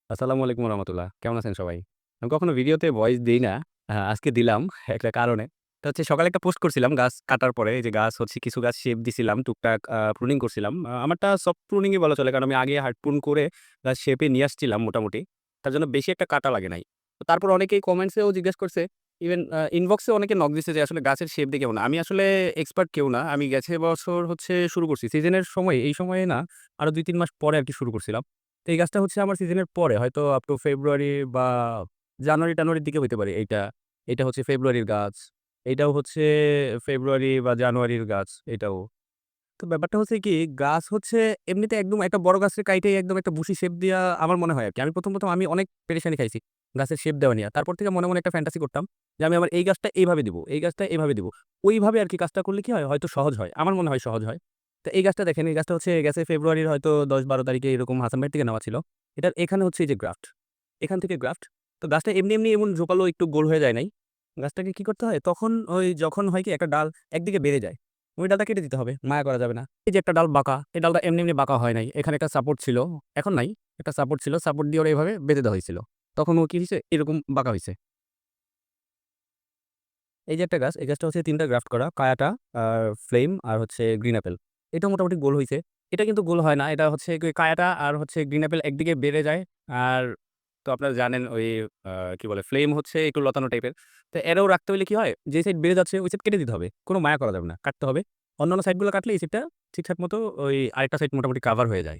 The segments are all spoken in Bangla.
আসসালামু আলাইকুম রহমতুল্লাহ। কেমন আছেন সবাই? আমি কখনো ভিডিওতে ভয়েস দেই না। আজকে দিলাম একটা কারণে। এটা হচ্ছে সকালে একটা পোস্ট করছিলাম গাছ কাটার পরে। এই যে গাছ হচ্ছে কিছু গাছ শেপ দিছিলাম, টুকটাক প্রুনিং করছিলাম। আমারটা সফট প্রুনিং ই বলা চলে। কারণ আমি আগে হার্ড প্রুন করে গাছ শেপে নিয়ে আসছিলাম মোটামুটি। তার জন্য বেশি একটা কাটা লাগে নাই। তো তারপর অনেকেই কমেন্টস এও জিজ্ঞেস করছে, ইভেন ইনবক্সে অনেকে নক দিছে যে আসলে গাছের শেপ দিয়ে কেমন? আমি আসলে এক্সপার্ট কেউ না। আমি গেছে বছর হচ্ছে শুরু করছি। সিজনের সময় এই সময়ে না আরো ২-৩ মাস পরে আরকি শুরু করছিলাম। তো এই গাছটা হচ্ছে আমার সিজনের পরে হয়তো আপ টু ফেব্রুয়ারি বা জানুয়ারি-টানুয়ারির দিকে হইতে পারে এইটা। এটা হচ্ছে ফেব্রুয়ারির গাছ। এইটাও হচ্ছে ফেব্রুয়ারি বা জানুয়ারির গাছ এটাও। তো ব্যাপারটা হচ্ছে কি গাছ হচ্ছে এমনিতে একদম একটা বড় গাছের কাইটে একদম একটা বুশি শেপ দিয়া আমার মনে হয় আরকি। আমি ১ম আমি অনেক পেরেশানি খাইছি গাছের শেপ দেওয়া নিয়া। তারপর থেকে মনে একটা ফ্যান্টাসি করতাম যে আমি আমার এই গাছটা এইভাবে দিবো, এই গাছটা এভাবে দিবো। ওইভাবে আরকি কাজটা করলে কি হয়? হয়তো সহজ হয়। আমার মনে হয় সহজ হয়। তো এই গাছটা দেখেন, এই গাছটা হচ্ছে গেছে ফেব্রুয়ারির হয়তো ১০-১২ তারিখে এরকম হাসান ভাইয়ের থেকে নেওয়া ছিল। এটার এখানে হচ্ছে এই যে গ্রাফট। এখান থেকে গ্রাফট। তো গাছটা এমনি এমন ঝোপালো একটু গোল হয়ে যায় নাই। গাছটাকে কি করতে হয়? তখন ওই যখন হয় কি একটা ডাল একদিকে বেড়ে যায়। ওই ডালটা কেটে দিতে হবে। মায়া করা যাবে না। এই যে একটা ডাল বাঁকা, এই ডালটা এমনি বাঁকা হয় নাই। এখানে একটা সাপোর্ট ছিল। এখন নাই। একটা সাপোর্ট ছিল। সাপোর্ট দিয়ে ওরা এভাবে বেঁধে দেওয়া হয়েছিল। তখন ও কি হইছে? এরকম বাঁকা হইছে। এই যে একটা গাছ, এই গাছটা হচ্ছে ৩ টা গ্রাফট করা। কায়াটা, ফ্লেম আর হচ্ছে গ্রিন অ্যাপেল। এটা মোটামুটি গোল হইছে। এটা কিন্তু গোল হয় না। এটা হচ্ছে কায়াটা আর হচ্ছে গ্রিন অ্যাপেল একদিকে বেড়ে যায়। আর তো আপনারা জানেন ওই আ কি বলে? ফ্লেম হচ্ছে একটু লতানো টাইপের। তো এরও রাখতে হইলে কি হয়? যে সাইড বেড়ে যাচ্ছে ওই সাইড কেটে দিতে হবে। কোন মায়া করা যাবে না। কাটতে হবে। অন্যান্য সাইড গুলো কাটলে এই সাইডটা ঠিকঠাক মতো ওই আরেকটা সাইড মোটামুটি কাভার হয়ে যায়।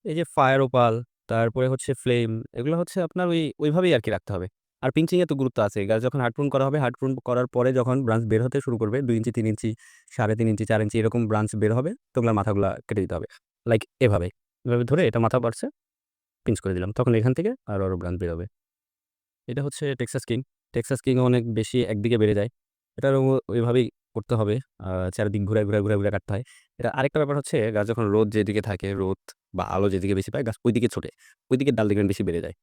এই যে ফায়ার ওপাল, তারপরে হচ্ছে ফ্লেম এগুলো হচ্ছে আপনার ওইভাবেই আরকি রাখতে হবে। আর পিঞ্চিং এর তো গুরুত্ব আছে। গাছ যখন হার্ড প্রুন করা হবে, হার্ড প্রুন করার পরে যখন ব্রাঞ্চ বের হতে শুরু করবে ২ ইঞ্চি, ৩ ইঞ্চি, ৩.৫ ইঞ্চি, ৪ ইঞ্চি এরকম ব্রাঞ্চ বের হবে, তো ওগুলার মাথাগুলা কেটে দিতে হবে। লাইক এভাবে। এভাবে ধরে এটা মাথা বাড়ছে, পিঞ্চ করে দিলাম। তখন এখান থেকে আরো ব্রাঞ্চ বের হবে। এটা হচ্ছে টেক্সাস কিং। টেক্সাস কিং অনেক বেশি একদিকে বেড়ে যায়। এটারও ওইভাবেই করতে হবে। চারিদিক ঘুরায় কাটতে হয়। এটা আরেকটা ব্যাপার হচ্ছে গাছ যখন রোদ যেদিকে থাকে, রোদ বা আলো যেদিকে বেশি পায়, গাছ ওইদিকে ছোটে। ওইদিকে ডাল দেখবেন বেশি বেড়ে যায়।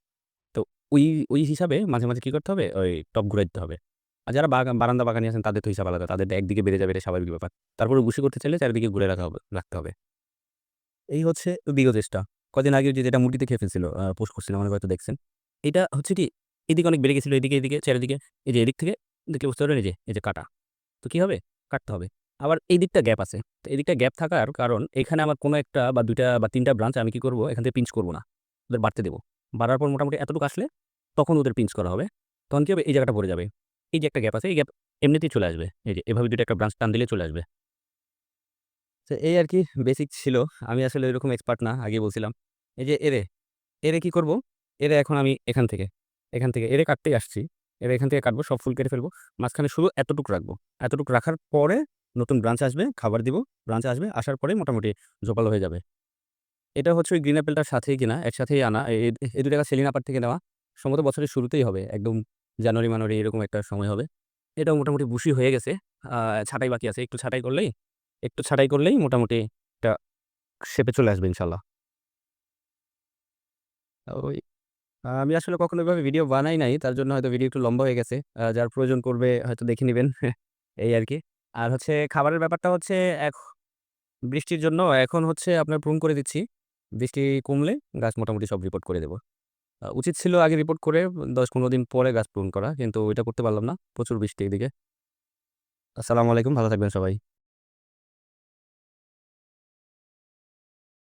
তো ওই ওই হিসাবে মাঝে কি করতে হবে? ওই টব ঘুরাই দিতে হবে। আর যারা বারান্দা বাগানি আছেন তাদের তো হিসাব আলাদা। তাদের একদিকে বেড়ে যাবে এটা স্বাভাবিক ব্যাপার। তারপরে বুশি করতে চাইলে চারিদিকে ঘুরে রাখতে হবে। এই হচ্ছে বিগত চেষ্টা। কদিন আগে যে যেটা মুরগিতে খেয়ে ফেলছিল, পোস্ট করছিলাম অনেকে হয়তো দেখছেন। এটা হচ্ছে কি এদিকে অনেক বেড়ে গেছিল, এদিকে চারিদিকে এই যে এদিক থেকে দেখলে বুঝতে পারবেন এই যে কাটা। তো কি হবে? কাটতে হবে। আবার এই দিকটা গ্যাপ আছে। তো এদিকটা গ্যাপ থাকার কারণ এখানে আমার কোনো একটা বা ২ টা বা ৩ টা ব্রাঞ্চ আমি কি করব? এখান থেকে পিঞ্চ করব না। ওদের বাড়তে দেব। বাড়ার পর মোটামুটি এতটুকু আসলে তখন ওদের পিঞ্চ করা হবে। তখন কি হবে? এই জায়গাটা ভরে যাবে। এই যে একটা গ্যাপ আছে, এই গ্যাপ এমনিতেই চলে আসবে। এই যে এভাবে ২ টা একটা ব্রাঞ্চ টান দিলে চলে আসবে। তো এই আরকি বেসিক ছিল। আমি আসলে ওইরকম এক্সপার্ট না, আগেই বলছিলাম। এই যে এরে কি করব? এরে এখন আমি এখান থেকে এরে কাটতেই আসছি। এরে এখান থেকে কাটবো, সব ফুল কেটে ফেলবো। মাঝখানে শুধু এতটুক রাখবো। এতটুক রাখার পরে নতুন ব্রাঞ্চ আসবে, খাবার দিব। ব্রাঞ্চ আসবে, আসার পরেই মোটামুটি জোপালো হয়ে যাবে। এটা হচ্ছে ওই গ্রিন অ্যাপেলটার সাথেই কিনা, একসাথেই আনা। এই ২ টাকা সেলিং আপার থেকে নেওয়া। সম্ভবত বছরের শুরুতেই হবে। একদম জানুয়ারি-মানুয়ারি এরকম একটা সময় হবে। এটাও মোটামুটি বুশি হয়ে গেছে। আ ছাঁটাই বাকি আছে। একটু ছাঁটাই করলেই মোটামুটি একটা শেপে চলে আসবে ইনশাআল্লাহ। ওই আমি আসলে কখনো এভাবে ভিডিও বানাই নাই। তার জন্য হয়তো ভিডিও একটু লম্বা হয়ে গেছে। যার প্রয়োজন পড়বে হয়তো দেখে নিবেন। এই আরকি। আর হচ্ছে খাবারের ব্যাপারটা হচ্ছে বৃষ্টির জন্য এখন হচ্ছে আপনার প্রুন করে দিচ্ছি। বৃষ্টি কমলে গাছ মোটামুটি সব রিপোর্ট করে দেব। উচিত ছিল আগে রিপোর্ট করে ১০-১৫ দিন পরে গাছ প্রুন করা। কিন্তু ওইটা করতে পারলাম না। প্রচুর বৃষ্টি এদিকে। আসসালামু আলাইকুম। ভালো থাকবেন সবাই।